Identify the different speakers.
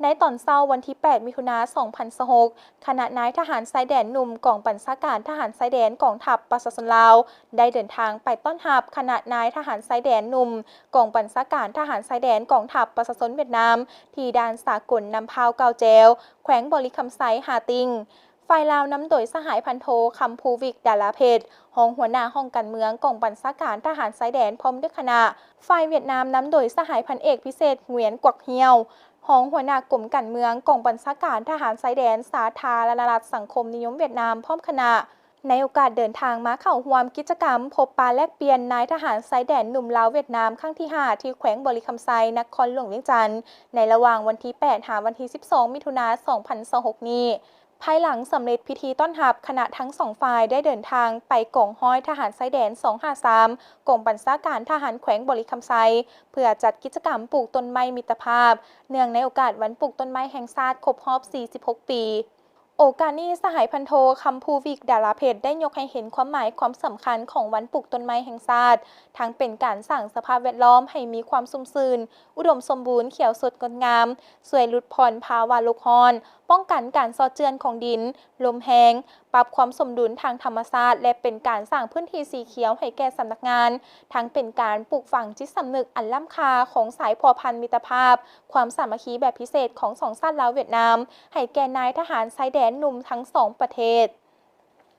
Speaker 1: ในตอนเช้าวันที่ 8 มิถุนายน 2026 คณะนายทหารชายแดนหนุ่มกองบัญชาการทหารชายแดนกองทัพประชาชนลาวได้เดินทางไปต้อนรับคณะนายทหารชายแดนหนุ่มกองบัญชาการทหารชายแดนกองทัพประชาชนเวียดนามที่ด่านสากลนำพาวเกาแจวแขวงบริคำไซหาติงฝ่ายลาวนำโดยสหายพันโทคำภูวิกดาลาเพชรรองหัวหน้าห้องการเมืองกองบัญชาการทหารชายแดนพร้อมด้วยคณะฝ่ายเวียดนามนำโดยสหายพันเอกพิเศษเหวียนกวักเฮียวรองหัวหน้ากรมการเมืองกองบัญชาการทหารชายแดนสาธารณรัฐสังคมนิยมเวียดนามพร้อมคณะในโอกาสเดินทางมาเข้าร่วมกิจกรรมพบปะแลกเปลี่ยนนายทหารชายแดนหนุ่มลาวเวียดนามครั้งที่ 5 ที่แขวงบริคำไซนครหลวงเวียงจันทร์ในระหว่างวันที่ 8 หาวันที่ 12 มิถุนายน 2026 นี้ภายหลังสำเร็จพิธีต้อนรับคณะทั้งสองฝ่ายได้เดินทางไปกองห้อยทหารชายแดน 253 กองบัญชาการทหารแขวงบริคำไซเพื่อจัดกิจกรรมปลูกต้นไม้มิตรภาพเนื่องในโอกาสวันปลูกต้นไม้แห่งชาติครบรอบ 46 ปีโอกาสนี้สหายพันโทคำภูวิกดาราเพชรได้ยกให้เห็นความหมายความสำคัญของวันปลูกต้นไม้แห่งชาติทั้งเป็นการสร้างสภาพแวดล้อมให้มีความสมดุลอุดมสมบูรณ์เขียวสดงดงามช่วยลดผ่อนภาวะโลกร้อนป้องกันการซอเจือนของดินลมแห้งปรับความสมดุลทางธรรมชาติและเป็นการสร้างพื้นที่สีเขียวให้แก่สำนักงานทั้งเป็นการปลูกฝังจิตสำนึกอันล้ำค่าของสายพันธุ์มิตรภาพความสามัคคีแบบพิเศษของสองชาติลาวเวียดนามให้แก่นายทหารชายแดนหนุ่มทั้งสองประเทศ